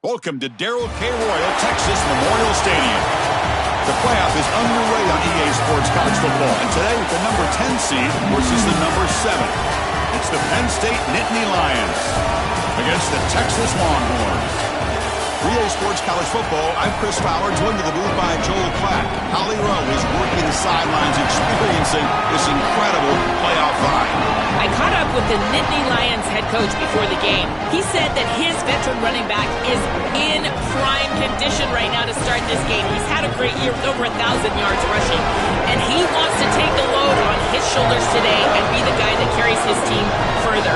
Welcome to Darrell K. Royal, Texas Memorial Stadium. The playoff is underway on EA Sports College Football, and today with the number 10 seed versus the number 7. It's the Penn State Nittany Lions against the Texas Longhorns. For EA Sports College Football, I'm Chris Fowler, joined to the booth by Joel Klatt. Holly Rowe is working the sidelines, experiencing this incredible playoff vibe. I caught up with the Nittany Lions head coach before the game. He said that his veteran running back is in prime condition right now to start this game. He's had a great year with over 1,000 yards rushing, and he wants to take the load on his shoulders today and be the guy that carries his team further.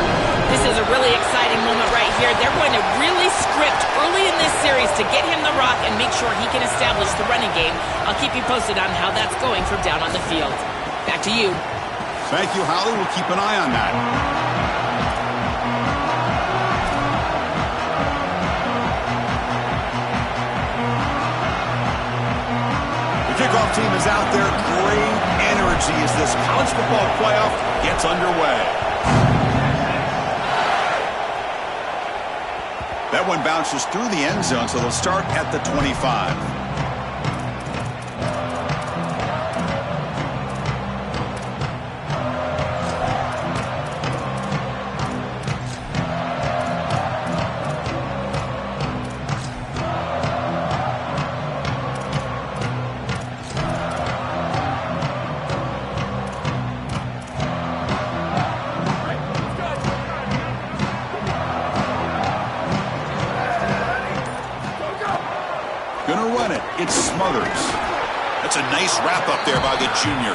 This is a really exciting moment right here. They're going to really script early in this series to get him the rock and make sure he can establish the running game. I'll keep you posted on how that's going from down on the field. Back to you. Thank you, Holly. We'll keep an eye on that. The kickoff team is out there. Great energy as this college football playoff gets underway. That one bounces through the end zone, so they'll start at the 25. Gonna run it. It's Smothers. That's a nice wrap up there by the junior.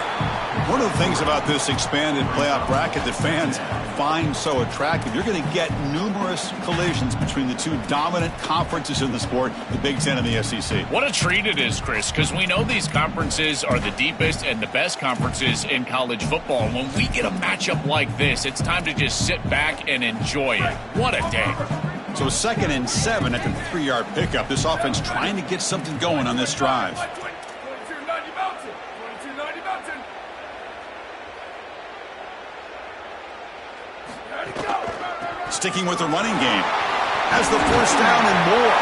One of the things about this expanded playoff bracket that fans find so attractive, you're going to get numerous collisions between the two dominant conferences in the sport, the Big Ten and the SEC. What a treat it is, Chris, because we know these conferences are the deepest and the best conferences in college football. And when we get a matchup like this, it's time to just sit back and enjoy it. What a day. So 2nd and 7 at the 3-yard pickup. This offense trying to get something going on this drive. Sticking with the running game. Has the first down and more.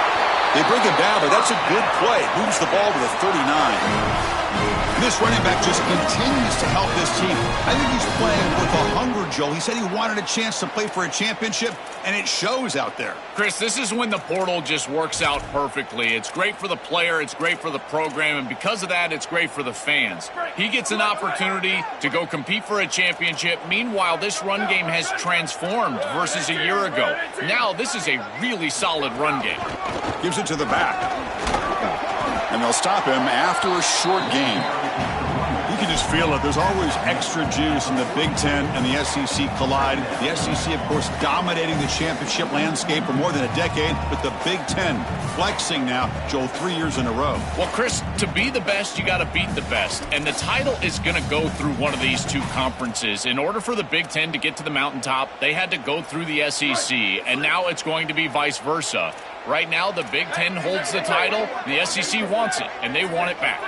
They bring him down, but that's a good play. Moves the ball to the 39. This running back just continues to help this team. I think he's playing with a hunger, Joe. He said he wanted a chance to play for a championship, and it shows out there. Chris, this is when the portal just works out perfectly. It's great for the player, it's great for the program, and because of that, it's great for the fans. He gets an opportunity to go compete for a championship. Meanwhile, this run game has transformed versus a year ago. Now, this is a really solid run game. Gives it to the back. And they'll stop him after a short game. You can just feel it. There's always extra juice in the Big Ten and the SEC collide. The SEC, of course, dominating the championship landscape for more than a decade, but the Big Ten flexing now, Joel, 3 years in a row. Well, Chris, to be the best, you got to beat the best. And the title is going to go through one of these two conferences. In order for the Big Ten to get to the mountaintop, they had to go through the SEC. And now it's going to be vice versa. Right now, the Big Ten holds the title. The SEC wants it, and they want it back.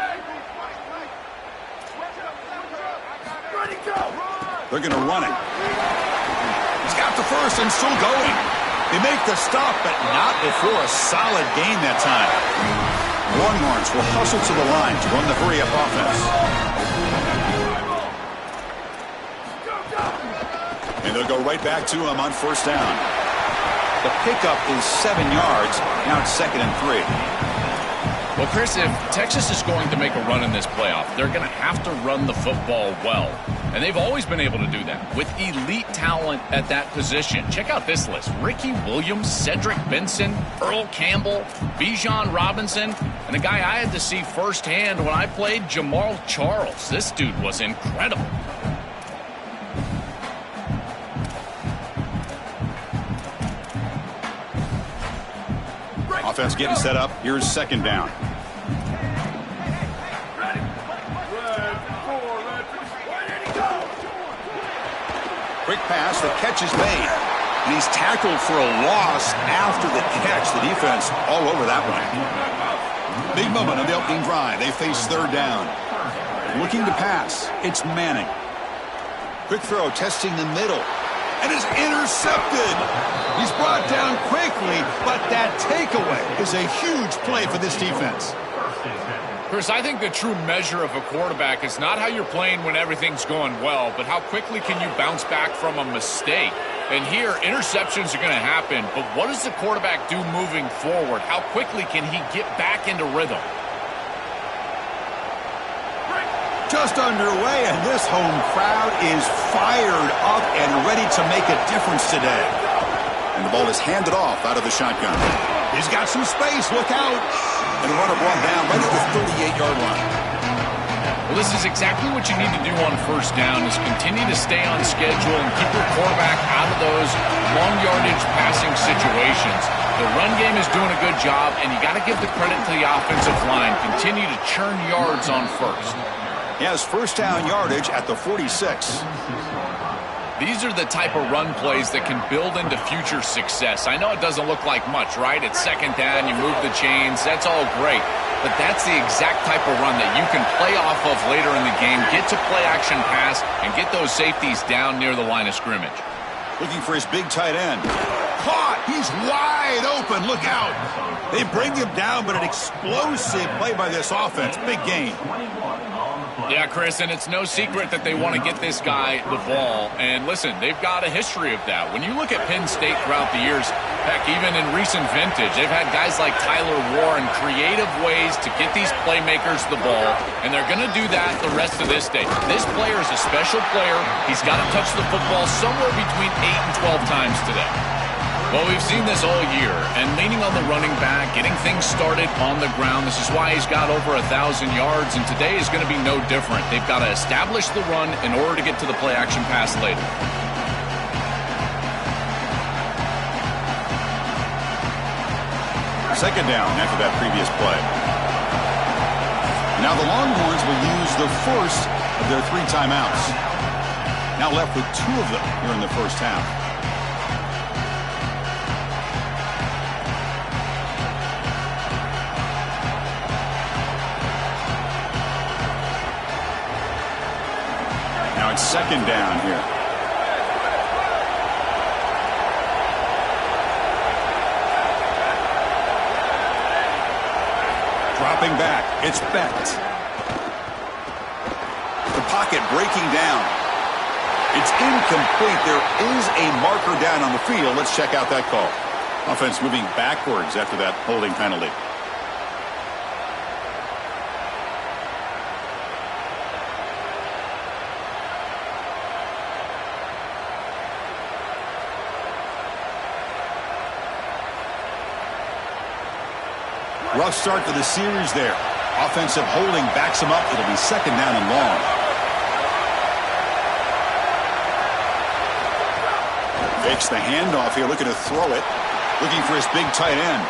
They're going to run it. He's got the first and still going. They make the stop, but not before a solid gain that time. Longhorns will hustle to the line to run the hurry-up offense. And they'll go right back to him on first down. The pickup is 7 yards. Now it's 2nd and 3. Well, Chris, if Texas is going to make a run in this playoff, they're going to have to run the football well. And they've always been able to do that with elite talent at that position. Check out this list. Ricky Williams, Cedric Benson, Earl Campbell, Bijan Robinson, and a guy I had to see firsthand when I played, Jamal Charles. This dude was incredible. Offense getting set up. Here's 2nd down. Quick pass. The catch is made. And he's tackled for a loss after the catch. The defense all over that one. Big moment on the opening drive. They face 3rd down. Looking to pass. It's Manning. Quick throw testing the middle. and is intercepted. He's brought down quickly, but that takeaway is a huge play for this defense. Chris, I think the true measure of a quarterback is not how you're playing when everything's going well, but how quickly can you bounce back from a mistake. And here, interceptions are going to happen, but what does the quarterback do moving forward? How quickly can he get back into rhythm? Just underway, and this home crowd is fired up and ready to make a difference today. And the ball is handed off out of the shotgun. He's got some space. Look out. And the runner brought down right at the 38-yard line. Well, this is exactly what you need to do on first down is continue to stay on schedule and keep your quarterback out of those long yardage passing situations. The run game is doing a good job, and you got to give the credit to the offensive line. Continue to churn yards on first. He has first down yardage at the 46. These are the type of run plays that can build into future success. I know it doesn't look like much, right? It's second down, you move the chains, that's all great. But that's the exact type of run that you can play off of later in the game, get to play action pass, and get those safeties down near the line of scrimmage. Looking for his big tight end. Caught! He's wide open. Look out! They bring him down, but an explosive play by this offense. Big gain. Yeah, Chris, and it's no secret that they want to get this guy the ball. And listen, they've got a history of that. When you look at Penn State throughout the years, heck, even in recent vintage, they've had guys like Tyler Warren, creative ways to get these playmakers the ball, and they're going to do that the rest of this day. This player is a special player. He's got to touch the football somewhere between 8 and 12 times today. Well, we've seen this all year, and leaning on the running back, getting things started on the ground. This is why he's got over 1,000 yards, and today is going to be no different. They've got to establish the run in order to get to the play-action pass later. Second down after that previous play. Now the Longhorns will use the first of their 3 timeouts. Now left with 2 of them here in the first half. Now it's second down here. Dropping back. It's Bent. The pocket breaking down. It's incomplete. There is a marker down on the field. Let's check out that call. Offense moving backwards after that holding penalty. Rough start to the series there. Offensive holding backs him up. It'll be second down and long. Fakes the handoff here, looking to throw it. Looking for his big tight end.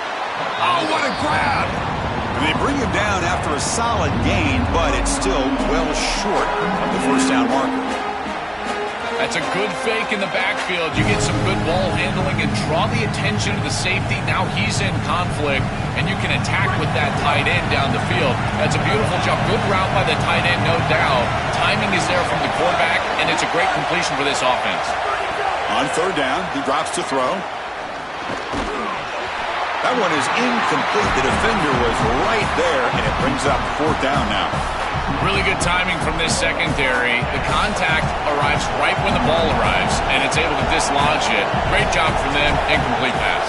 Oh, what a grab! And they bring him down after a solid gain, but it's still well short of the first down marker. That's a good fake in the backfield. You get some good ball handling and draw the attention of the safety. Now he's in conflict, and you can attack with that tight end down the field. That's a beautiful job. Good route by the tight end, no doubt. Timing is there from the quarterback, and it's a great completion for this offense. On third down, he drops to throw. That one is incomplete. The defender was right there, and it brings up fourth down now. Really good timing from this secondary. The contact arrives right when the ball arrives, and it's able to dislodge it. Great job from them. Incomplete pass.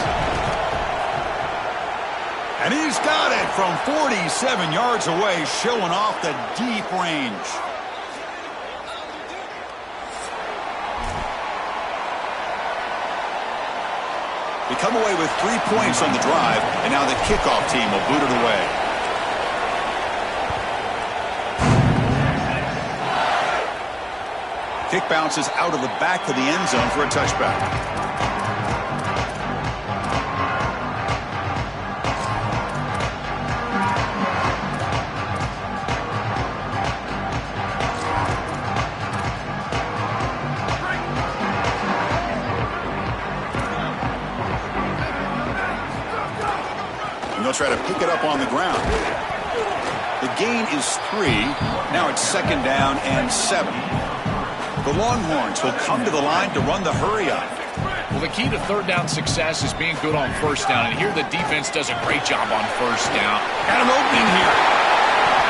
And he's got it from 47 yards away, showing off the deep range. They come away with 3 points on the drive, and now the kickoff team will boot it away. Kick bounces out of the back of the end zone for a touchback. And they'll try to pick it up on the ground. The gain is 3. Now it's second down and 7. The Longhorns will come to the line to run the hurry up. Well, the key to third down success is being good on first down, and here the defense does a great job on first down. Got an opening here.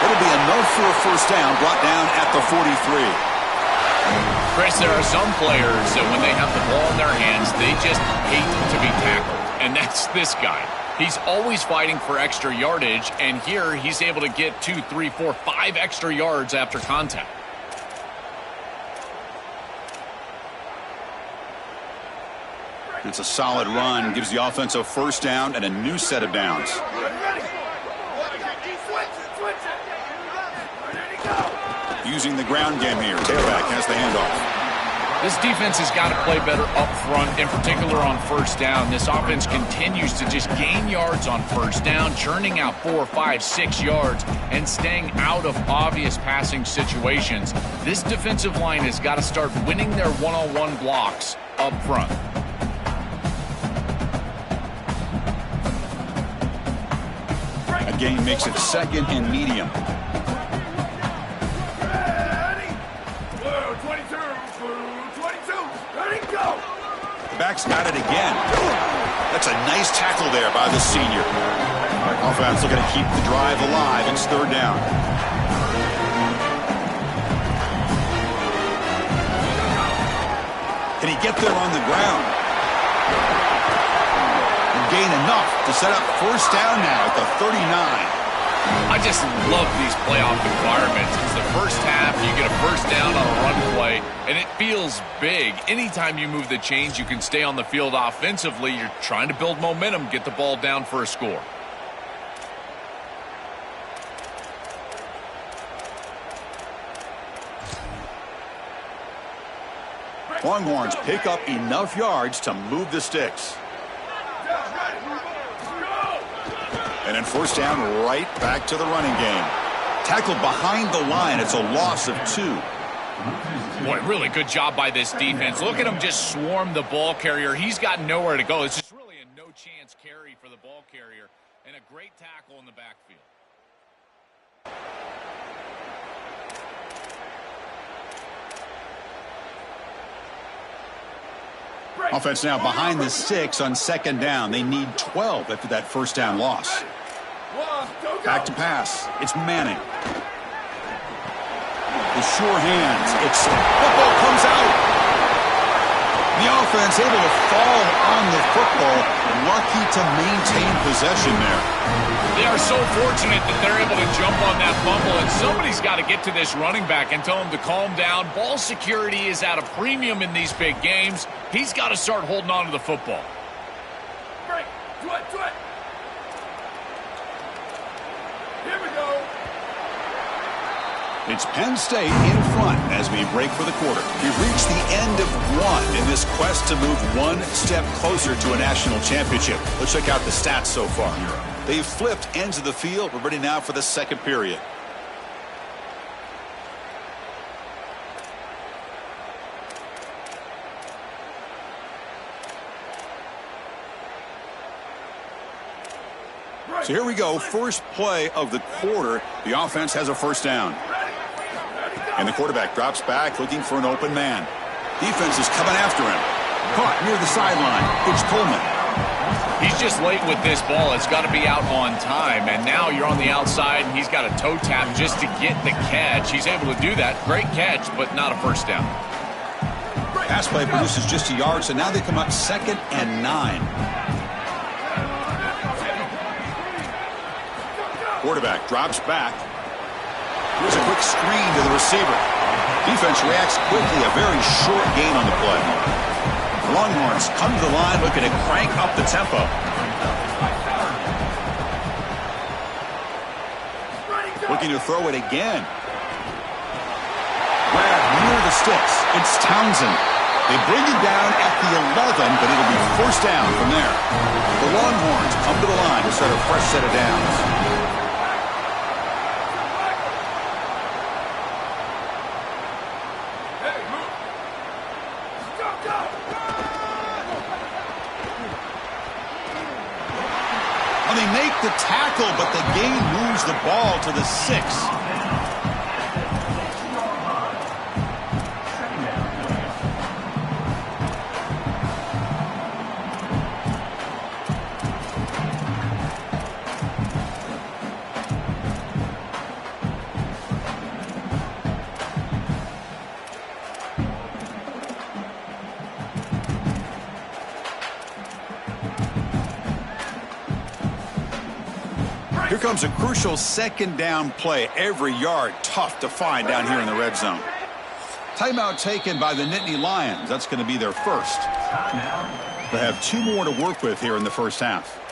It'll be enough for a first down, brought down at the 43. Chris, there are some players that when they have the ball in their hands, they just hate to be tackled, and that's this guy. He's always fighting for extra yardage, and here he's able to get 2, 3, 4, 5 extra yards after contact. It's a solid run, gives the offense a first down and a new set of downs. Using the ground game here. Tailback has the handoff. This defense has got to play better up front, in particular on first down. This offense continues to just gain yards on first down, churning out 4, 5, 6 yards, and staying out of obvious passing situations. This defensive line has got to start winning their one-on-one blocks up front. Gain makes it second and medium. The back's got it again. That's a nice tackle there by the senior. Offense looking to keep the drive alive. It's third down. Can he get there on the ground? Gain enough to set up first down now at the 39. I just love these playoff environments. It's the first half, you get a first down on a run play, and it feels big. Anytime you move the chains, you can stay on the field offensively. You're trying to build momentum, get the ball down for a score. Longhorns pick up enough yards to move the sticks. And then first down right back to the running game. Tackled behind the line. It's a loss of 2. Boy, really good job by this defense. Look at him just swarm the ball carrier. He's got nowhere to go. It's just really a no-chance carry for the ball carrier and a great tackle in the backfield. Offense now behind the 6 on second down. They need 12 after that first down loss. Back to pass. It's Manning. The sure hands. It's football comes out. The offense able to fall on the football. Lucky to maintain possession there. They are so fortunate that they're able to jump on that fumble, and somebody's got to get to this running back and tell him to calm down. Ball security is at a premium in these big games. He's got to start holding on to the football. Break. Do it. Here we go. It's Penn State in front as we break for the quarter. We've reached the end of one in this quest to move one step closer to a national championship. Let's check out the stats so far. They've flipped ends of the field. We're ready now for the second period. So here we go. First play of the quarter. The offense has a first down. And the quarterback drops back looking for an open man. Defense is coming after him. Caught near the sideline. It's Coleman. He's just late with this ball. It's got to be out on time. And now you're on the outside, and he's got a toe tap just to get the catch. He's able to do that. Great catch, but not a first down. Pass play produces just a yard, so now they come up second and 9. Quarterback drops back. Here's a quick screen to the receiver. Defense reacts quickly. A very short gain on the play. The Longhorns come to the line looking to crank up the tempo. Looking to throw it again. Grab near the sticks. It's Townsend. They bring it down at the 11, but it'll be first down from there. The Longhorns come to the line to start a fresh set of downs. They make the tackle, but the gain moves the ball to the 6. Here comes a crucial second down play. Every yard tough to find down here in the red zone. Timeout taken by the Nittany Lions. That's going to be their first. They have 2 more to work with here in the first half.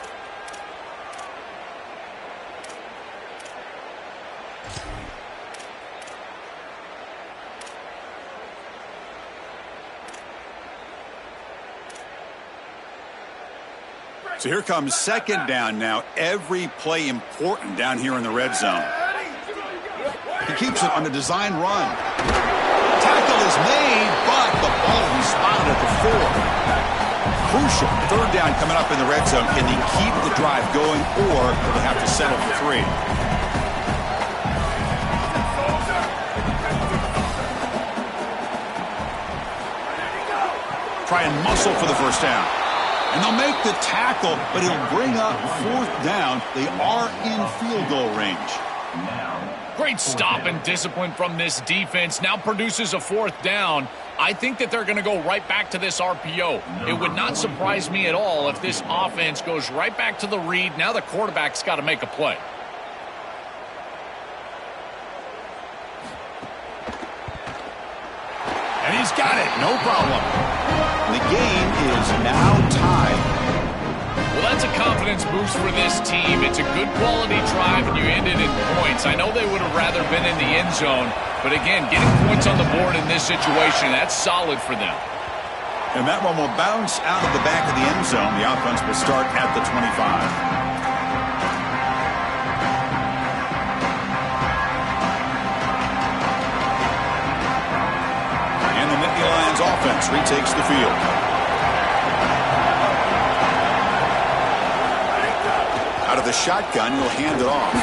So here comes second down now. Every play important down here in the red zone. He keeps it on the design run. Tackle is made, but the ball will be spotted at the 4. Crucial third down coming up in the red zone. Can they keep the drive going, or will they have to settle for 3? Try and muscle for the first down. And they'll make the tackle, but he'll bring up 4th down. They are in field goal range. Great stop and discipline from this defense. Now produces a 4th down. I think that they're going to go right back to this RPO. It would not surprise me at all if this offense goes right back to the read. Now the quarterback's got to make a play. And he's got it. No problem. The game is now tied. Well, that's a confidence boost for this team. It's a good quality drive, and you ended in points. I know they would have rather been in the end zone, but again, getting points on the board in this situation, that's solid for them. And that one will bounce out of the back of the end zone. The offense will start at the 25. Lions offense retakes the field. Out of the shotgun, he'll hand it off.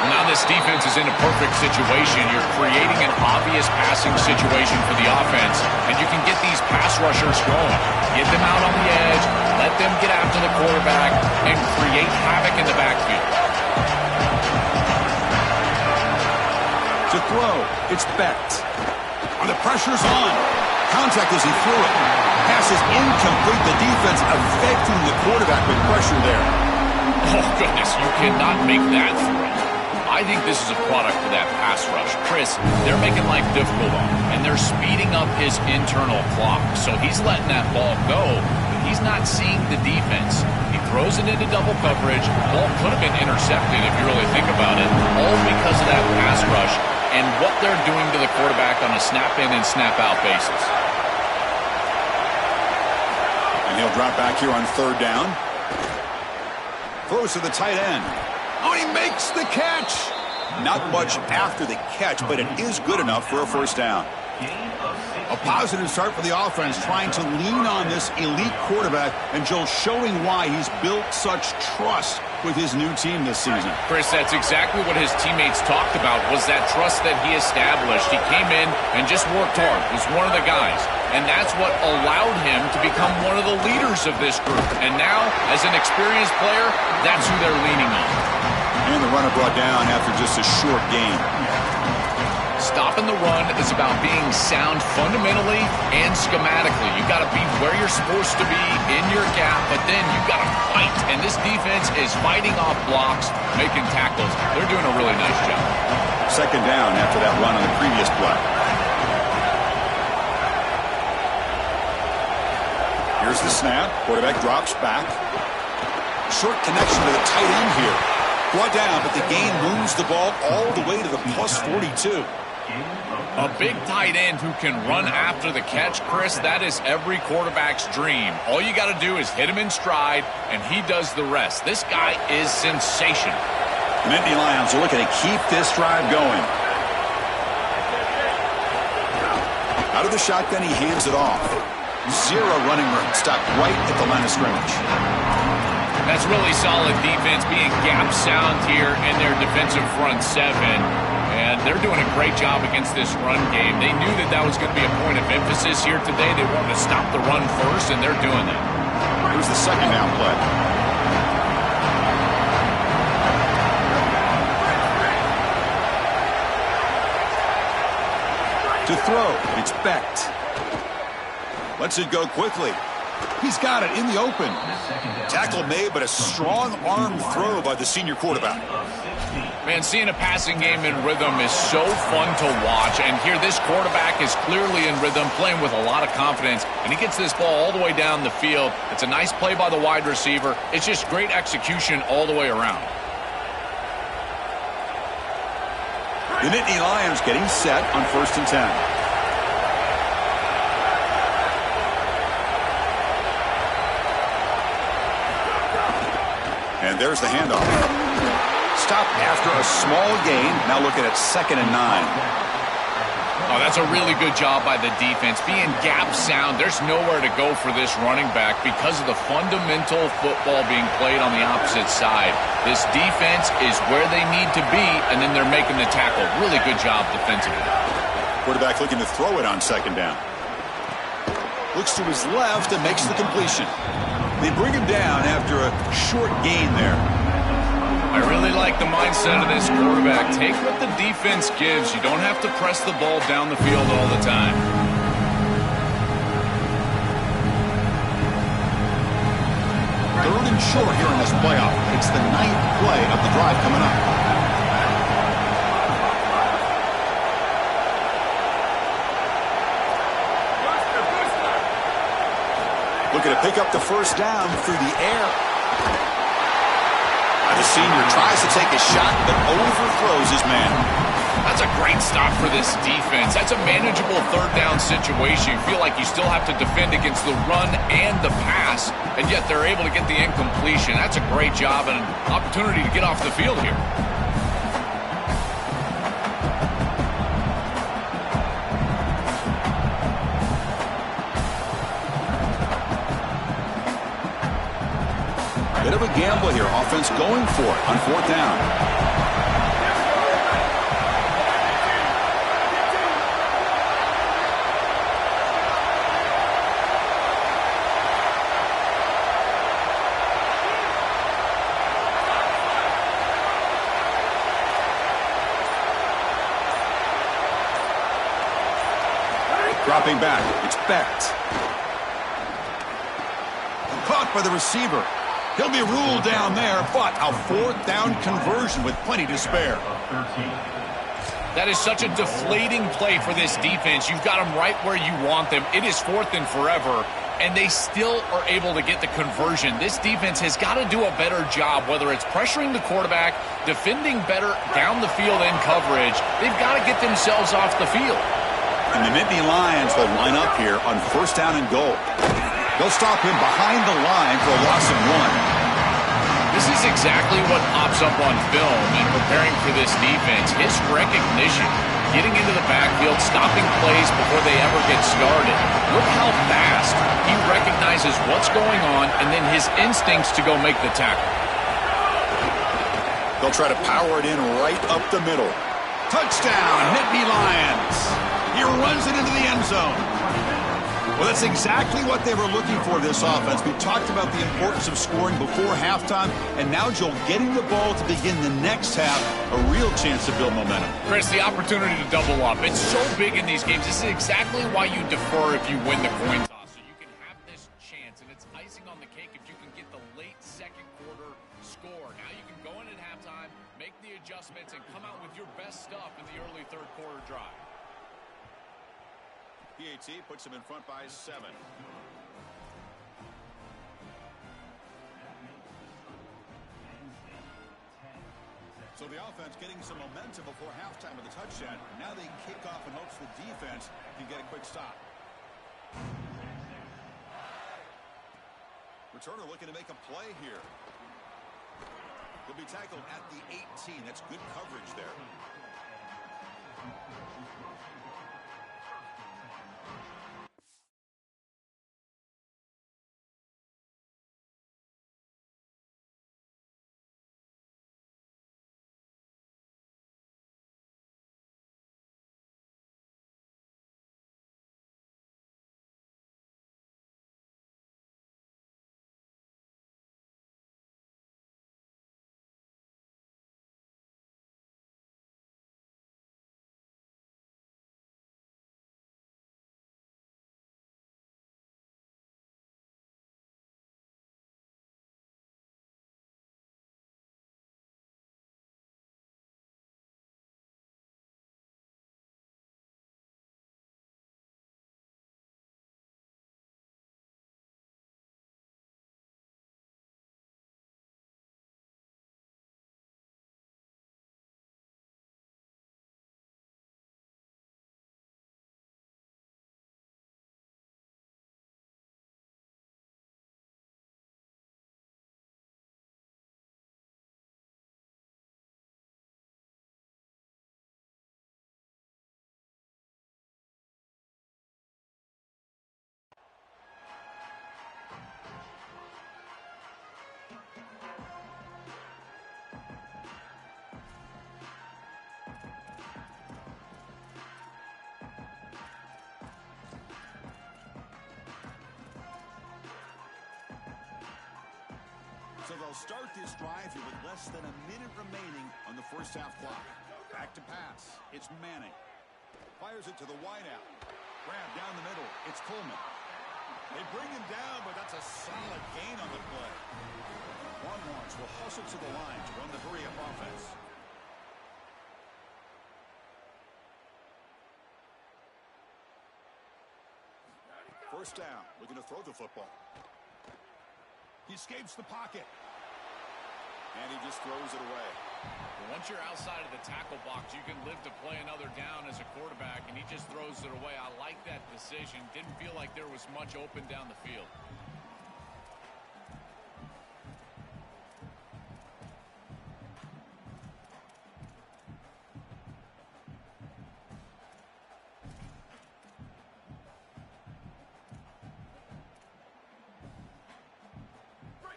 Now this defense is in a perfect situation. You're creating an obvious passing situation for the offense, and you can get these pass rushers going. Get them out on the edge, let them get after the quarterback, and create havoc in the backfield. To throw, it's Becht. The pressure's on. Contact as he threw it. Pass is incomplete. The defense affecting the quarterback with pressure there. Oh, goodness, you cannot make that throw. I think this is a product of that pass rush. Chris, they're making life difficult on him, and they're speeding up his internal clock. So he's letting that ball go, but he's not seeing the defense. He throws it into double coverage. The ball could have been intercepted if you really think about it, all because of that pass rush and what they're doing to the quarterback on a snap-in and snap-out basis. And he'll drop back here on 3rd down. Throws to the tight end. Oh, he makes the catch. Not much after the catch, but it is good enough for a 1st down. A positive start for the offense, trying to lean on this elite quarterback, and Joe showing why he's built such trust with his new team this season. Chris, that's exactly what his teammates talked about, was that trust that he established. He came in and just worked hard, was one of the guys, and that's what allowed him to become one of the leaders of this group. And now, as an experienced player, that's who they're leaning on. And the runner brought down after just a short gain. Stopping the run is about being sound fundamentally and schematically. You got to be where you're supposed to be in your gap, but then you got to fight. And this defense is fighting off blocks, making tackles. They're doing a really nice job. 2nd down after that run on the previous play. Here's the snap. Quarterback drops back. Short connection to the tight end here. Brought down, but the gain moves the ball all the way to the plus 42. A big tight end who can run after the catch, Chris, that is every quarterback's dream. All you got to do is hit him in stride, and he does the rest. This guy is sensational. The Nittany Lions are looking to keep this drive going. Out of the shotgun, he hands it off. 0 running room. Stopped right at the line of scrimmage. That's really solid defense, being gap sound here in their defensive front 7. And they're doing a great job against this run game. They knew that that was going to be a point of emphasis here today. They wanted to stop the run first, and they're doing that. Here's the 2nd down play. To throw, it's Becht. Lets it go quickly. He's got it in the open. Tackle made, but a strong arm throw by the senior quarterback. Man, seeing a passing game in rhythm is so fun to watch. And here, this quarterback is clearly in rhythm, playing with a lot of confidence. And he gets this ball all the way down the field. It's a nice play by the wide receiver. It's just great execution all the way around. The Nittany Lions getting set on 1st and 10. And there's the handoff. Stop after a small gain. Now looking at 2nd and 9. Oh, that's a really good job by the defense. Being gap sound, there's nowhere to go for this running back because of the fundamental football being played on the opposite side. This defense is where they need to be, and then they're making the tackle. Really good job defensively. Quarterback looking to throw it on 2nd down. Looks to his left and makes the completion. They bring him down after a short gain there. I really like the mindset of this quarterback. Take what the defense gives. You don't have to press the ball down the field all the time. 3rd and short here in this playoff. It's the 9th play of the drive coming up. Looking to pick up the 1st down through the air. The senior tries to take a shot, but overthrows his man. That's a great stop for this defense. That's a manageable 3rd down situation. You feel like you still have to defend against the run and the pass, and yet they're able to get the incompletion. That's a great job and an opportunity to get off the field here. Bit of a gamble here. Offense going for it on 4th down. Dropping back. It's Becht. Caught by the receiver. He'll be ruled down there, but a 4th down conversion with plenty to spare. That is such a deflating play for this defense. You've got them right where you want them. It is 4th and forever, and they still are able to get the conversion. This defense has got to do a better job, whether it's pressuring the quarterback, defending better down the field in coverage. They've got to get themselves off the field. And the Nittany Lions will line up here on 1st down and goal. They'll stop him behind the line for a loss of 1. This is exactly what pops up on film in preparing for this defense. His recognition, getting into the backfield, stopping plays before they ever get started. Look how fast he recognizes what's going on and then his instincts to go make the tackle. They'll try to power it in right up the middle. Touchdown, Nittany Lions. He runs it into the end zone. Well, that's exactly what they were looking for, this offense. We talked about the importance of scoring before halftime, and now, Joel, getting the ball to begin the next half, a real chance to build momentum. Chris, the opportunity to double up. It's so big in these games. This is exactly why you defer if you win the coin toss. So you can have this chance, and it's icing on the cake if you can get the late 2nd quarter score. Now you can go in at halftime, make the adjustments, and come out with your best stuff in the early 3rd quarter drive. PAT puts him in front by 7. So the offense getting some momentum before halftime with a touchdown. Now they kick off in hopes the defense can get a quick stop. Returner looking to make a play here. He'll be tackled at the 18. That's good coverage there. So they'll start this drive here with less than a minute remaining on the first half clock. Back to pass. It's Manning. Fires it to the wideout. Grab down the middle. It's Coleman. They bring him down, but that's a solid gain on the play. Longhorns will hustle to the line to run the hurry-up offense. First down, looking to throw the football. He escapes the pocket. And he just throws it away. Well, once you're outside of the tackle box, you can live to play another down as a quarterback, and he just throws it away. I like that decision. Didn't feel like there was much open down the field.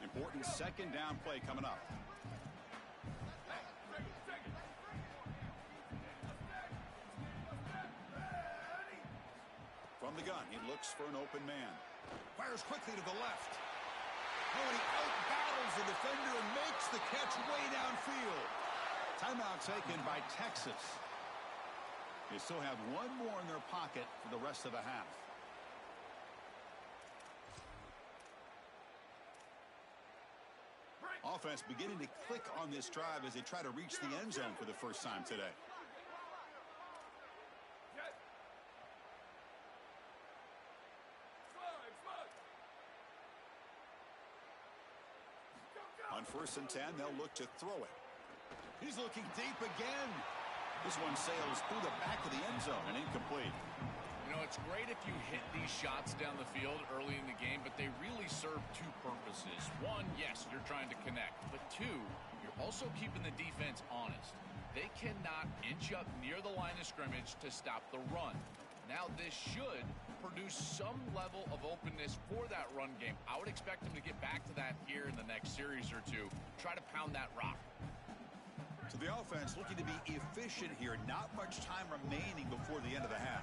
Important second down play coming up. From the gun, he looks for an open man. Fires quickly to the left. Oh, and he out-battles the defender and makes the catch way downfield. Timeout taken by Texas. They still have one more in their pocket for the rest of the half. Offense beginning to click on this drive as they try to reach the end zone for the first time today. On 1st and 10, they'll look to throw it. He's looking deep again. This one sails through the back of the end zone and incomplete. You know, it's great if you hit these shots down the field early in the game, but they really serve two purposes. One, yes, you're trying to connect. But two, you're also keeping the defense honest. They cannot inch up near the line of scrimmage to stop the run. Now, this should produce some level of openness for that run game. I would expect them to get back to that here in the next series or two. Try to pound that rock. So the offense looking to be efficient here. Not much time remaining before the end of the half.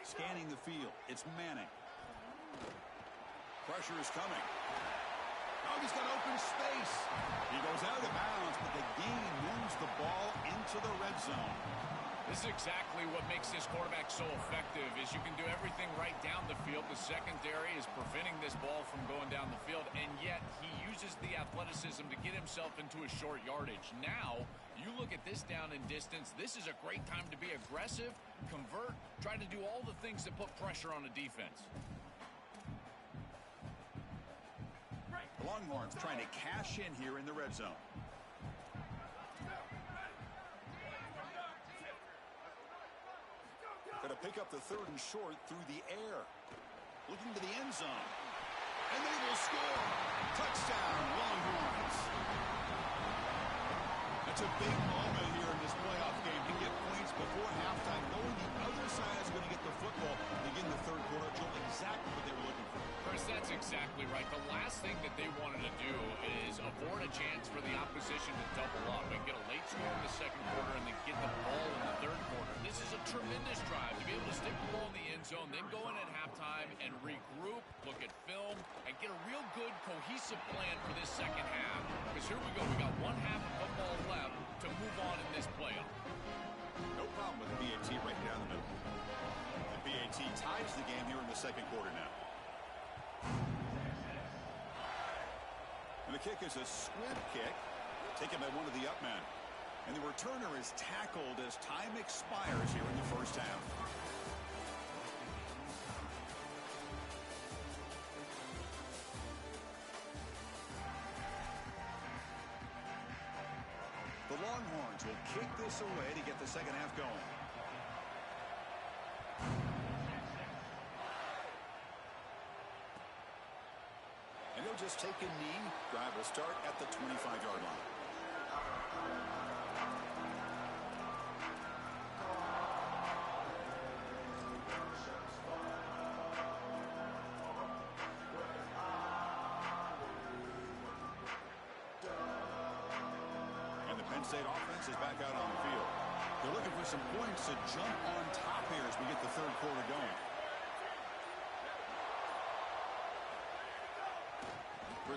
Scanning the field. It's Manning. Pressure is coming. Oh, he's got open space. He goes out of bounds, but the gain moves the ball into the red zone. This is exactly what makes this quarterback so effective, is you can do everything right down the field. The secondary is preventing this ball from going down the field, and yet he uses the athleticism to get himself into a short yardage. Now, you look at this down and distance, this is a great time to be aggressive, convert, try to do all the things that put pressure on a defense. The Longhorns trying to cash in here in the red zone. Going to pick up the 3rd and short through the air. Looking to the end zone. And they will score. Touchdown, Longhorns. That's a big moment here in this playoff game to get points before halftime, knowing the other side is going to get the football to begin the third quarter. Joel, exactly what they were looking for. Chris, that's exactly right. The last thing that they wanted to do is avoid a chance for the opposition to double up and get a late score in the second quarter and then get the ball in the third quarter. This is a tremendous drive to be able to stick the ball in the end zone, then go in at halftime and regroup, look at film, and get a real good cohesive plan for this second half. Because here we go. We got one half of football left to move on in this playoff. No problem with the BAT right down the middle. The BAT ties the game here in the second quarter now. And the kick is a squib kick, taken by one of the up men. And the returner is tackled as time expires here in the first half. The Longhorns will kick this away to get the second half going. And he'll just take a knee. Drive will start at the 25-yard line. And the Penn State offense is back out on the field. They're looking for some points to jump on top here as we get the third quarter going.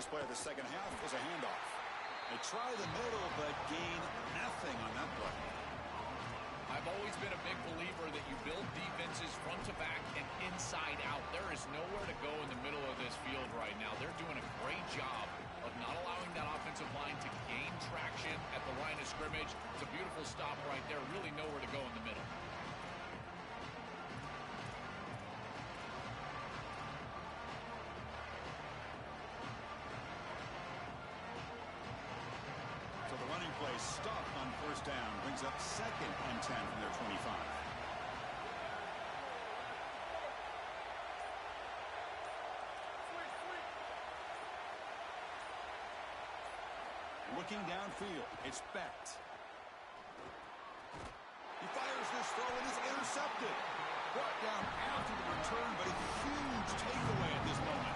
First play of the second half is a handoff. They try the middle, but gain nothing on that play. I've always been a big believer that you build defenses front to back and inside out. There is nowhere to go in the middle of this field right now. They're doing a great job of not allowing that offensive line to gain traction at the line of scrimmage. It's a beautiful stop right there. Really nowhere to go in the middle. So the running play stop on first down brings up 2nd and 10 from their 25. Looking downfield, it's Becht. He fires this throw and is intercepted. Brought down after the return, but a huge takeaway at this moment.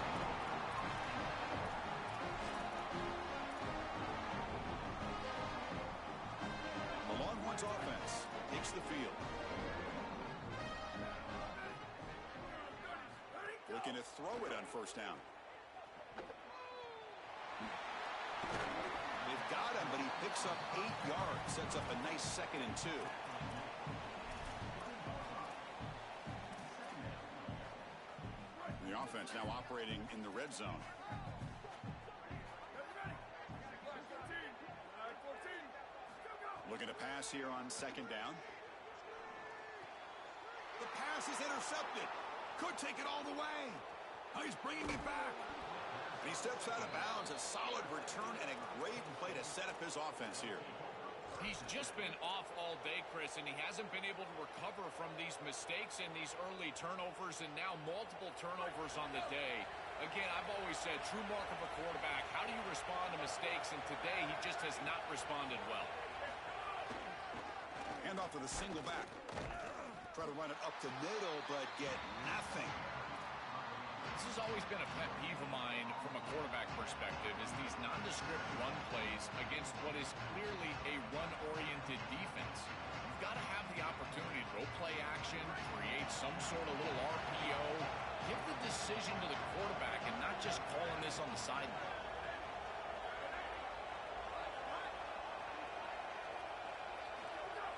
The Longhorns offense takes the field. Looking to throw it on first down. They've got him, but he picks up 8 yards. Sets up a nice 2nd and 2. The offense now operating in the red zone. Looking to pass here on 2nd down. The pass is intercepted. Could take it all the way. Oh, he's bringing it back. And he steps out of bounds. A solid return and a great play to set up his offense here. He's just been off all day, Chris, and he hasn't been able to recover from these mistakes and these early turnovers, and now multiple turnovers on the day. Again, I've always said, true mark of a quarterback, how do you respond to mistakes? And today, he just has not responded well. Hand off to the single back. Try to run it up the middle, but get nothing. This has always been a pet peeve of mine from a quarterback perspective, is these nondescript run plays against what is clearly a run-oriented defense. You've got to have the opportunity to go play action, create some sort of little RPO, give the decision to the quarterback and not just calling this on the sideline.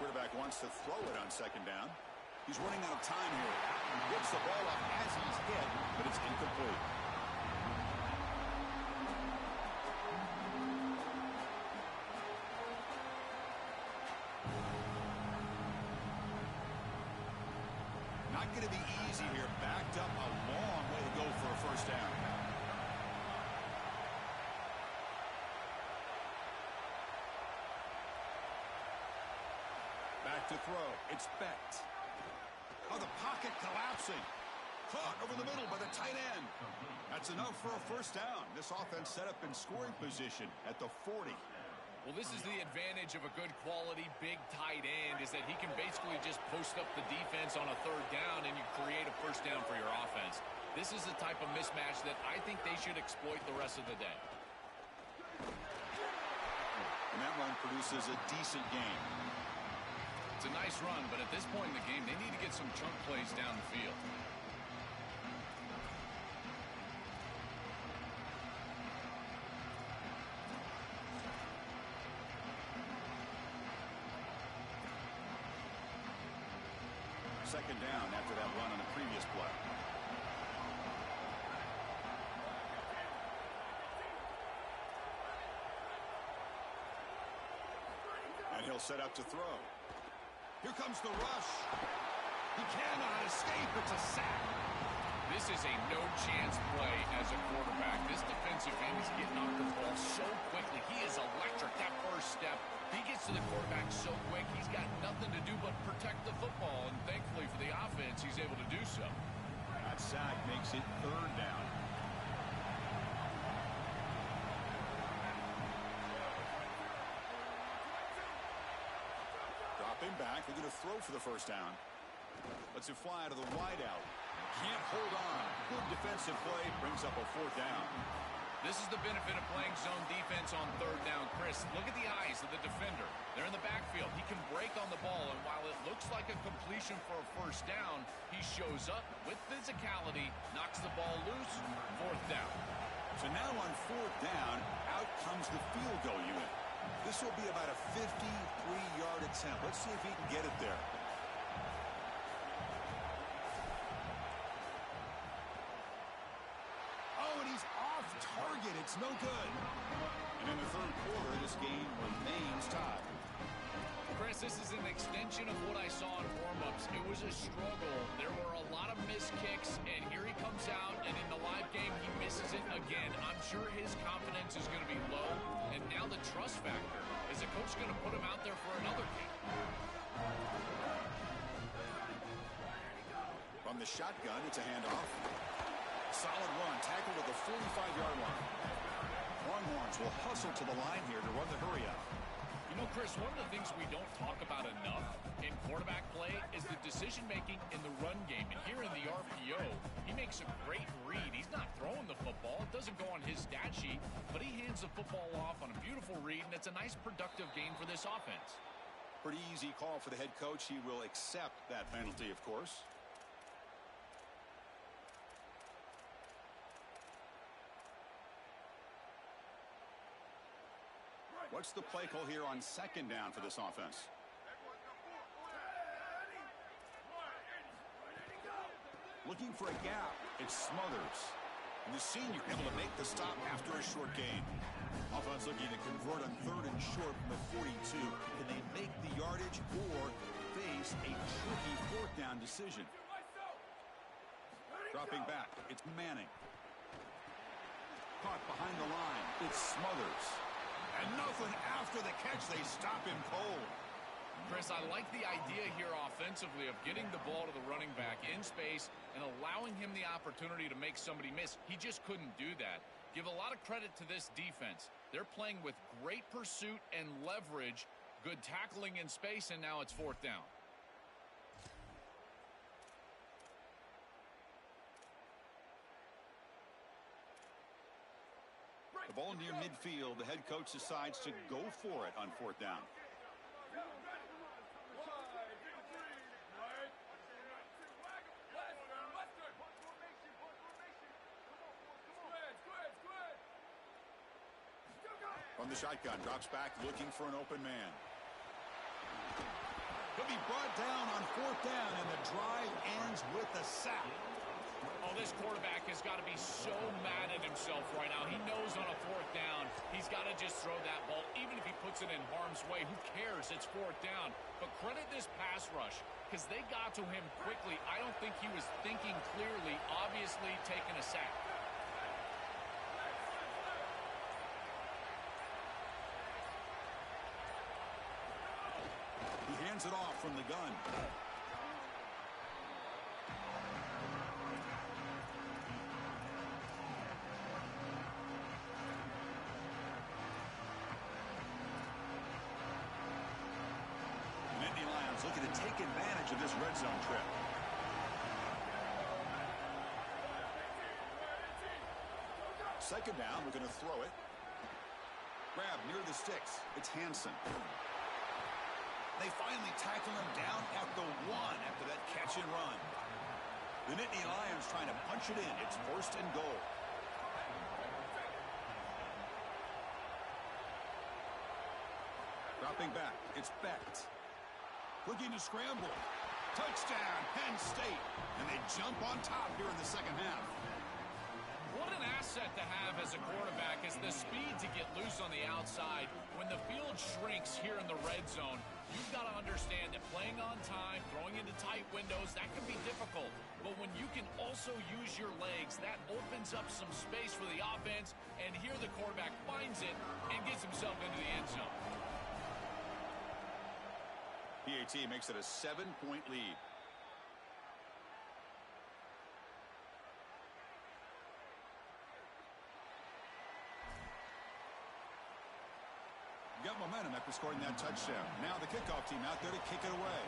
Quarterback wants to throw it on 2nd down. He's running out of time here. Gets the ball up as he's hit, but it's incomplete. Not going to be easy here. Backed up a long way to go for a first down. Back to throw. It's Becht. Oh, the pocket collapsing. Caught over the middle by the tight end. That's enough for a first down. This offense set up in scoring position at the 40. Well, this is the advantage of a good quality big tight end, is that he can basically just post up the defense on a 3rd down and you create a first down for your offense. This is the type of mismatch that I think they should exploit the rest of the day. And that run produces a decent gain. It's a nice run, but at this point in the game, they need to get some chunk plays down the field. Second down after that run on the previous play. And he'll set up to throw. Here comes the rush. He cannot escape. It's a sack. This is a no-chance play as a quarterback. This defensive end is getting off the ball so quickly. He is electric. That first step, he gets to the quarterback so quick, he's got nothing to do but protect the football. And thankfully for the offense, he's able to do so. That sack makes it 3rd down. Dropping back, they're going to throw for the first down. Lets it fly out of the wideout. Can't hold on. Good defensive play, brings up a 4th down. This is the benefit of playing zone defense on 3rd down, Chris. Look at the eyes of the defender. They're in the backfield. He can break on the ball, and while it looks like a completion for a first down, he shows up with physicality, knocks the ball loose, 4th down. So now on 4th down, out comes the field goal unit. This will be about a 53-yard attempt. Let's see if he can get it there. Oh, and he's off target. It's no good. And in the 3rd quarter, this game remains tied. Chris, this is an extension of what I saw in warm-ups. It was a struggle. There were a lot of missed kicks, and here he comes out, and in the live game, he misses it again. I'm sure his confidence is going to be low, and now the trust factor. Is the coach going to put him out there for another game? From the shotgun, it's a handoff. Solid run, tackled at the 45-yard line. Longhorns will hustle to the line here to run the hurry-up. You know, Chris, one of the things we don't talk about enough in quarterback play is the decision-making in the run game. And here in the RPO, he makes a great read. He's not throwing the football. It doesn't go on his stat sheet, but he hands the football off on a beautiful read, and it's a nice, productive game for this offense. Pretty easy call for the head coach. He will accept that penalty, of course. What's the play call here on 2nd down for this offense? Looking for a gap. It's Smothers. And the senior able to make the stop after a short gain. Offense looking to convert on 3rd and short from the 42. Can they make the yardage or face a tricky 4th down decision? Dropping back. It's Manning. Caught behind the line. It's Smothers. And nothing after the catch. They stop him cold. Chris, I like the idea here offensively of getting the ball to the running back in space and allowing him the opportunity to make somebody miss. He just couldn't do that. Give a lot of credit to this defense. They're playing with great pursuit and leverage, good tackling in space, and now it's 4th down. The ball near midfield. The head coach decides to go for it on 4th down. From the shotgun, drops back, looking for an open man. He'll be brought down on 4th down, and the drive ends with a sack. Oh, this quarterback has got to be so mad at himself right now. He knows on a 4th down, he's got to just throw that ball. Even if he puts it in harm's way, who cares? It's 4th down. But credit this pass rush, because they got to him quickly. I don't think he was thinking clearly, obviously taking a sack. He hands it off from the gun. Looking to take advantage of this red zone trip. Second down, we're going to throw it. Grab near the sticks. It's Hansen. They finally tackle him down at the 1 after that catch and run. The Nittany Lions trying to punch it in. It's 1st and goal. Dropping back. It's Becht. Looking to scramble. Touchdown, Penn State. And they jump on top here in the 2nd half. What an asset to have as a quarterback is the speed to get loose on the outside. When the field shrinks here in the red zone, you've got to understand that playing on time, throwing into tight windows, that can be difficult. But when you can also use your legs, that opens up some space for the offense. And here the quarterback finds it and gets himself into the end zone. PAT makes it a 7-point lead. Got momentum after scoring that touchdown. Now the kickoff team out there to kick it away.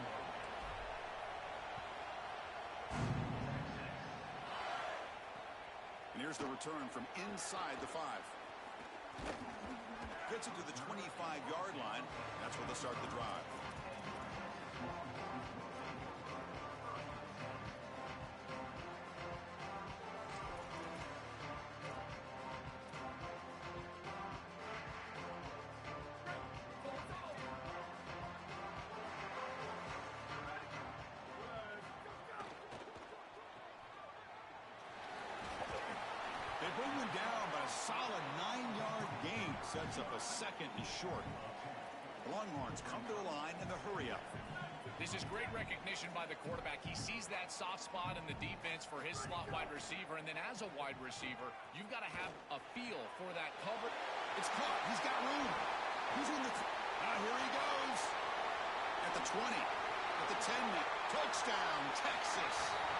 And here's the return from inside the 5. Gets it to the 25-yard line. That's where they'll start the drive. bring them down, but a solid 9-yard gain sets up a second and short. The Longhorns come to the line in the hurry-up. This is great recognition by the quarterback. He sees that soft spot in the defense for his slot wide receiver, and then as a wide receiver, you've got to have a feel for that cover. It's caught. He's got room. He's in the... here he goes. At the 20. At the 10 now. Touchdown, Texas.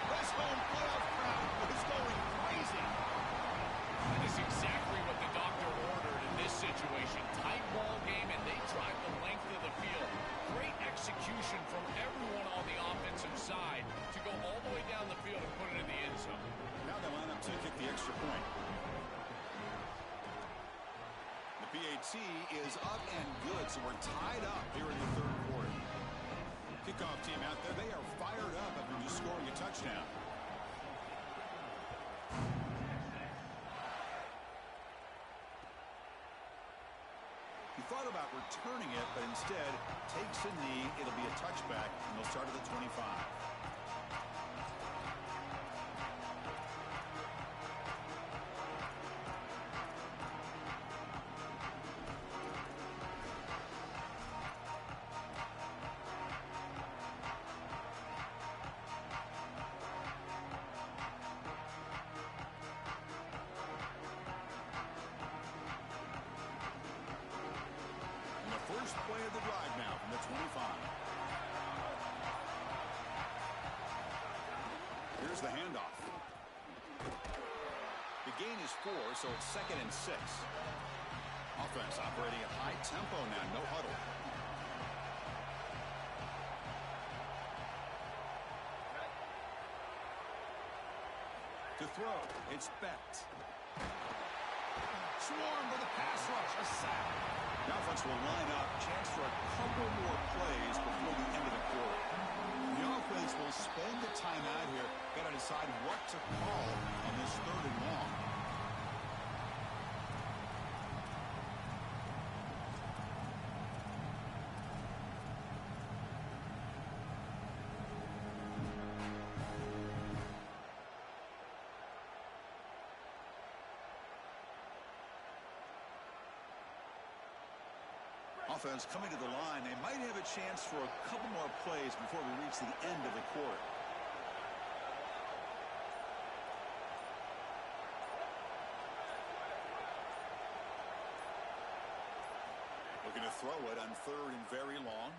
This home playoff crowd is going crazy. That is exactly what the doctor ordered in this situation. Tight ball game, and they drive the length of the field. Great execution from everyone on the offensive side to go all the way down the field and put it in the end zone. Now they line up to kick the extra point. The PAT is up and good, so we're tied up here in the third quarter. Kickoff team out there, they are fired up after just scoring a touchdown. He thought about returning it, but instead takes a knee. It'll be a touchback, and they'll start at the 25. First play of the drive now from the 25. Here's the handoff. The gain is 4, so it's 2nd and 6. Offense operating at high tempo now, no huddle. To throw, it's Beck. Swarm for the pass rush, a sack. The offense will line up, chance for a couple more plays before the end of the quarter. The offense will spend the time out here, got to decide what to call on this 3rd and long. Offense coming to the line. They might have a chance for a couple more plays before we reach the end of the quarter. Looking to throw it on 3rd and very long.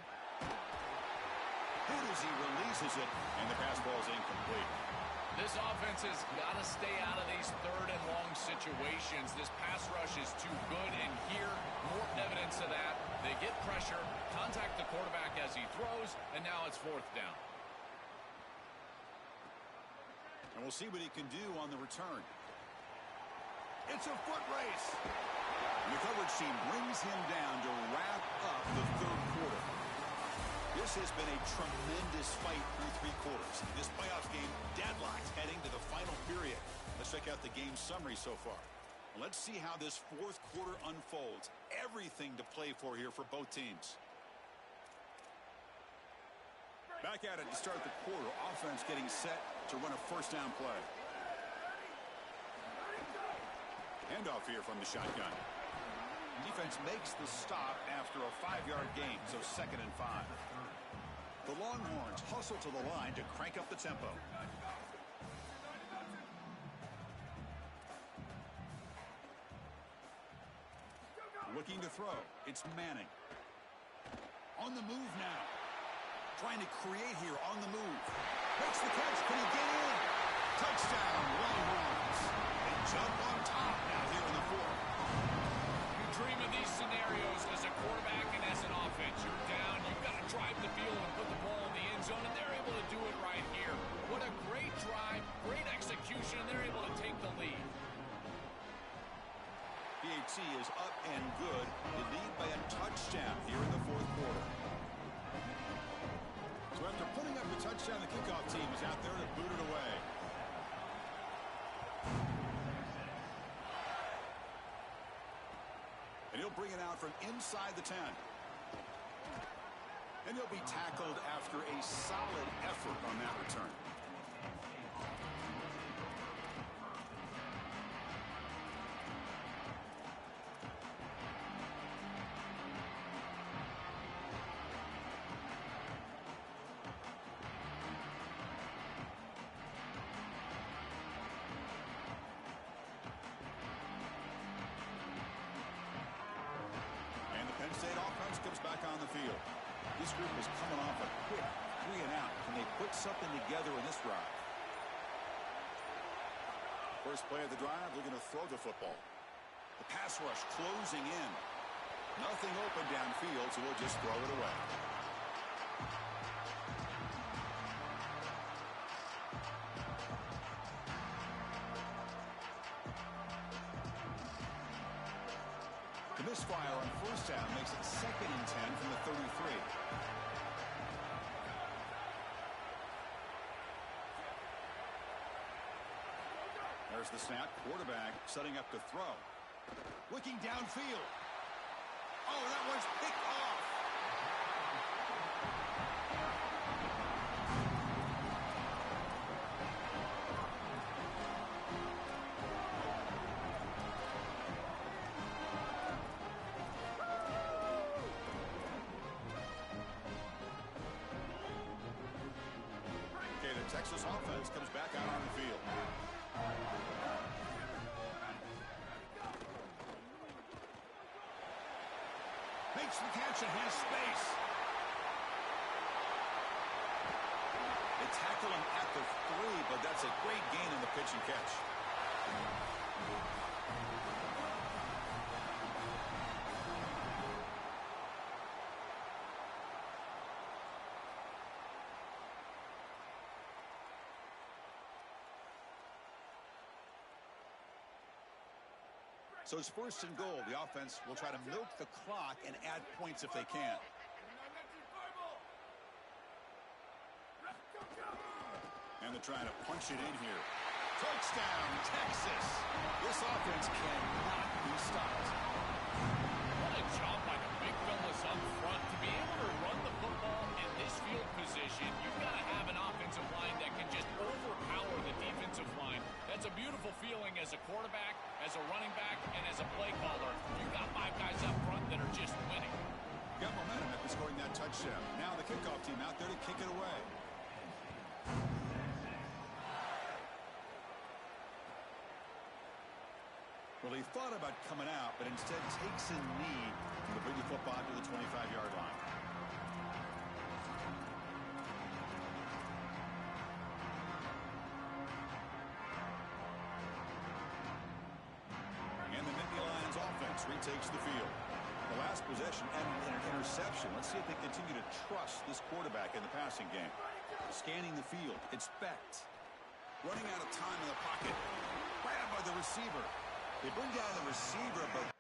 Good as he releases it, and the pass ball is incomplete. This offense has got to stay out of these 3rd and long situations. This pass rush is too good, and here, more evidence of that. They get pressure, contact the quarterback as he throws, and now it's 4th down. And we'll see what he can do on the return. It's a foot race. And the coverage team brings him down to wrap up the 3rd quarter. This has been a tremendous fight through 3 quarters. This playoff game deadlocked heading to the final period. Let's check out the game summary so far. Let's see how this 4th quarter unfolds. Everything to play for here for both teams. Back at it to start the quarter. Offense getting set to run a 1st down play. Handoff here from the shotgun. Defense makes the stop after a 5-yard gain, so 2nd and 5. The Longhorns hustle to the line to crank up the tempo. Looking to throw. It's Manning. On the move now. Trying to create here on the move. Makes the catch. Can he get in? Touchdown, Longhorns. They jump on top now here in the 4th. Dream of these scenarios as a quarterback and as an offense. You're down, you've got to drive the field and put the ball in the end zone, and they're able to do it right here. What a great drive, great execution, and they're able to take the lead. PAT is up and good. They lead by a touchdown here in the 4th quarter. So after putting up a touchdown, the kickoff team is out there to boot it away. And he'll bring it out from inside the 10. And he'll be tackled after a solid effort on that return. comes back on the field. This group is coming off a quick 3 and out. Can they put something together in this drive? First play of the drive, they're going to throw the football. The pass rush closing in. Nothing open downfield, so we'll just throw it away. The misfire on first down makes it 2nd and 10 from the 33. There's the snap. Quarterback setting up to throw. Looking downfield. Oh, that one's picked off. Okay, the Texas offense comes back out on the field. Makes the catch and has space. They tackle him at the 3, but that's a great gain in the pitch and catch. So it's 1st and goal. The offense will try to milk the clock and add points if they can. And they're trying to punch it in here. Touchdown, Texas. This offense cannot be stopped. What a job by the big fellas up front. To be able to run the football in this field position, you've got to have an offensive line that can just overpower the defensive line. That's a beautiful feeling as a quarterback, as a running back, and as a play caller. You've got 5 guys up front that are just winning. Got momentum after scoring that touchdown. Now the kickoff team out there to kick it away. Well, he thought about coming out, but instead takes a knee to bring the football to the 25-yard line. And the Nittany Lions offense retakes the field. The last possession ended in an interception. Let's see if they continue to trust this quarterback in the passing game. Scanning the field. It's Becht. Running out of time in the pocket. Grabbed by the receiver. They bring down the receiver, but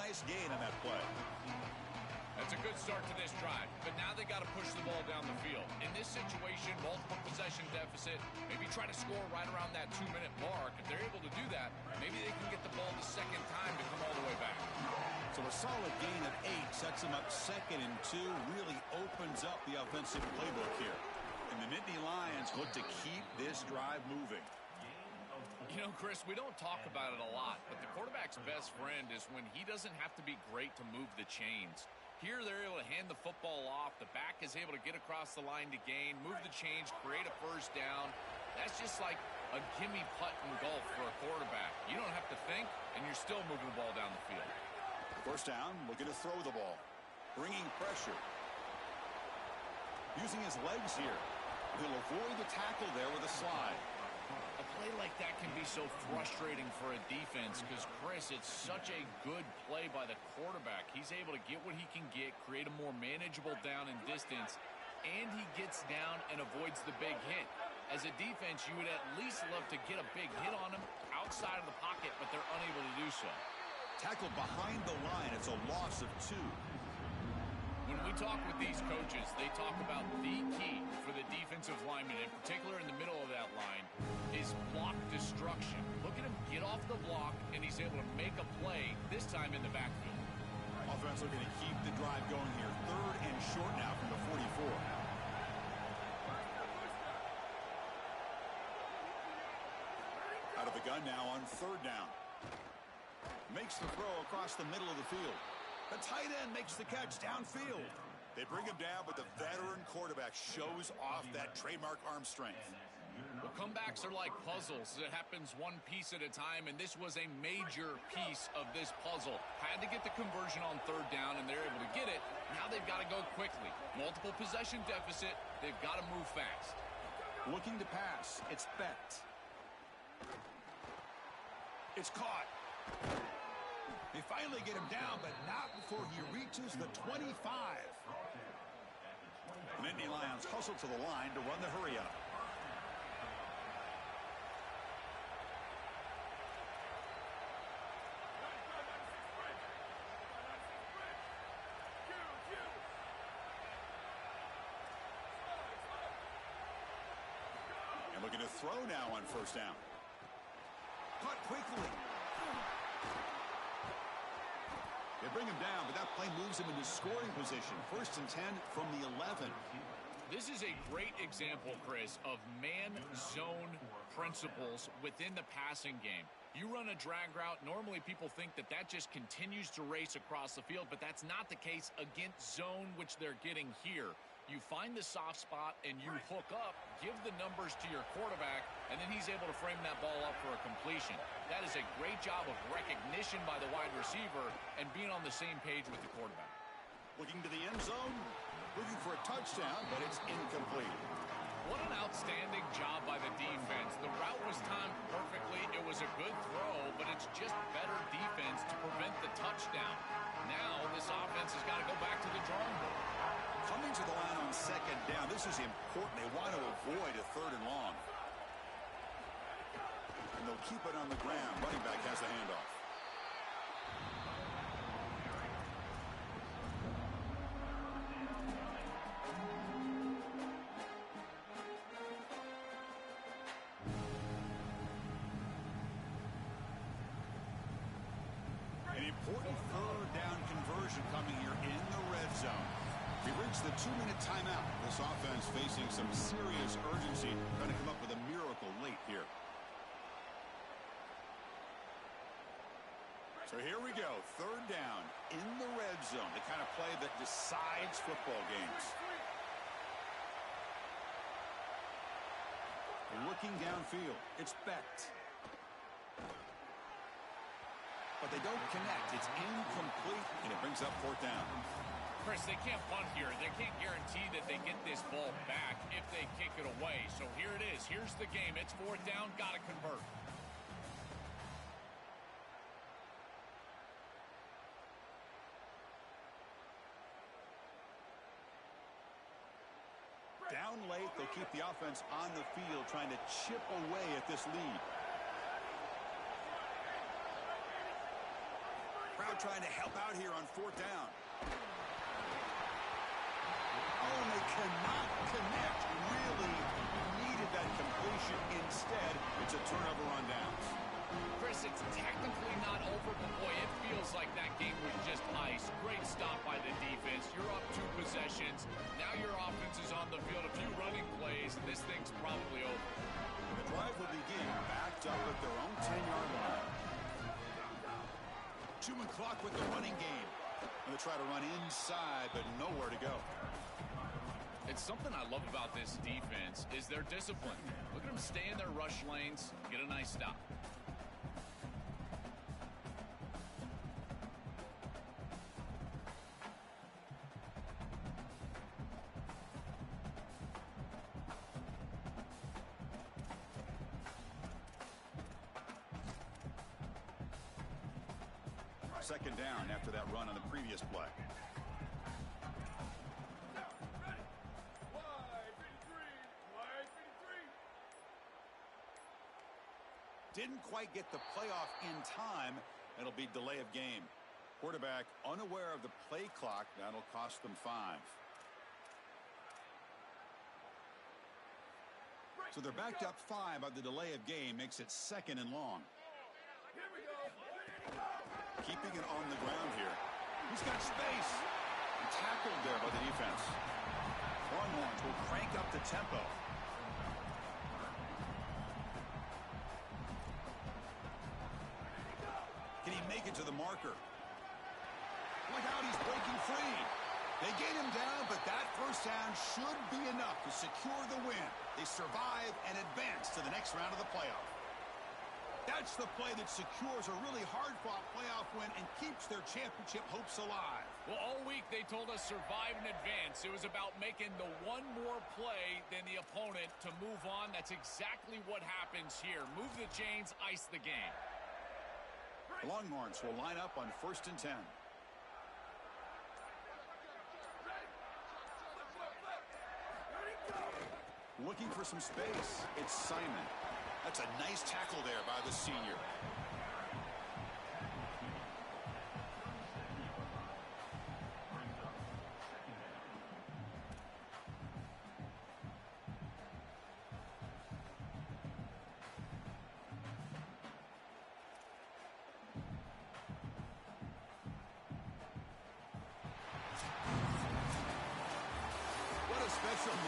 nice gain on that play. That's a good start to this drive, but now they got to push the ball down the field. In this situation, multiple possession deficit, maybe try to score right around that 2-minute mark. If they're able to do that, maybe they can get the ball the second time to come all the way back. So a solid gain of 8 sets them up 2nd and 2, really opens up the offensive playbook here. And the Nittany Lions look to keep this drive moving. You know, Chris, we don't talk about it a lot, but the quarterback's best friend is when he doesn't have to be great to move the chains. Here, they're able to hand the football off. The back is able to get across the line to gain, move the chains, create a first down. That's just like a gimme putt in golf for a quarterback. You don't have to think, and you're still moving the ball down the field. First down, looking to throw the ball. Bringing pressure. Using his legs here. He'll avoid the tackle there with a slide. A play like that can be so frustrating for a defense because, Chris, it's such a good play by the quarterback. He's able to get what he can get, create a more manageable down and distance, and he gets down and avoids the big hit. As a defense, you would at least love to get a big hit on him outside of the pocket, but they're unable to do so. Tackled behind the line. It's a loss of 2. When we talk with these coaches, they talk about the key for the defensive lineman, in particular in the middle of that line, is block destruction. Look at him get off the block, and he's able to make a play, this time in the backfield. Offense looking to keep the drive going here. 3rd and short now from the 44. Out of the gun now on 3rd down. Makes the throw across the middle of the field. The tight end makes the catch downfield. They bring him down, but the veteran quarterback shows off that trademark arm strength. Well, comebacks are like puzzles. It happens one piece at a time, and this was a major piece of this puzzle. Had to get the conversion on 3rd down, and they're able to get it. Now they've got to go quickly. Multiple possession deficit. They've got to move fast. Looking to pass. It's Becht. It's caught. They finally get him down, but not before he reaches the 25. The Nittany Lions hustle to the line to run the hurry up. And looking to throw now on 1st down. Caught quickly. They bring him down, but that play moves him into scoring position. 1st and 10 from the 11. This is a great example, Chris, of man-zone principles within the passing game. You run a drag route, normally people think that that just continues to race across the field, but that's not the case against zone, which they're getting here. You find the soft spot and you hook up, give the numbers to your quarterback, and then he's able to frame that ball up for a completion. That is a great job of recognition by the wide receiver and being on the same page with the quarterback. Looking to the end zone, looking for a touchdown, but it's incomplete. What an outstanding job by the defense. The route was timed perfectly. It was a good throw, but it's just better defense to prevent the touchdown. Now this offense has got to go back to the drawing board. Coming to the line on 2nd down. This is important. They want to avoid a 3rd and long. And they'll keep it on the ground. Running back has the handoff. An important 3rd down conversion coming here in the red zone. We reached the 2-minute timeout. This offense facing some serious urgency, trying to come up with a miracle late here. So here we go, 3rd down in the red zone, the kind of play that decides football games. Looking downfield, it's Becht. But they don't connect. It's incomplete, and it brings up 4th down. Chris, they can't punt here. They can't guarantee that they get this ball back if they kick it away. So here it is. Here's the game. It's 4th down. Got to convert. Down late, they'll keep the offense on the field, trying to chip away at this lead. Crowd They're trying to help out here on 4th down. Oh, and they cannot connect. Really needed that completion. Instead, it's a turnover on downs. Chris, it's technically not over, but boy, it feels like that game was just ice. Great stop by the defense. You're up 2 possessions. Now your offense is on the field. A few running plays, and this thing's probably over. The drive will begin backed up at their own 10-yard line. Human clock with the running game. And they try to run inside, but nowhere to go. It's something I love about this defense is their discipline. Look at them stay in their rush lanes, get a nice stop. Second down after that run on the previous play. Didn't quite get the playoff in time. It'll be delay of game. Quarterback unaware of the play clock. That'll cost them 5. So they're backed up 5 by the delay of game. Makes it 2nd and long. Here we go. Keeping it on the ground here. He's got space. And tackled there by the defense. Longhorns will crank up the tempo. Can he make it to the marker? Look out, he's breaking free. They get him down, but that first down should be enough to secure the win. They survive and advance to the next round of the playoff. That's the play that secures a really hard-fought playoff win and keeps their championship hopes alive. Well, all week they told us survive and advance. It was about making the one more play than the opponent to move on. That's exactly what happens here. Move the chains, ice the game. The Longhorns will line up on 1st and 10. Looking for some space. It's Simon. That's a nice tackle there by the senior. What a special moment.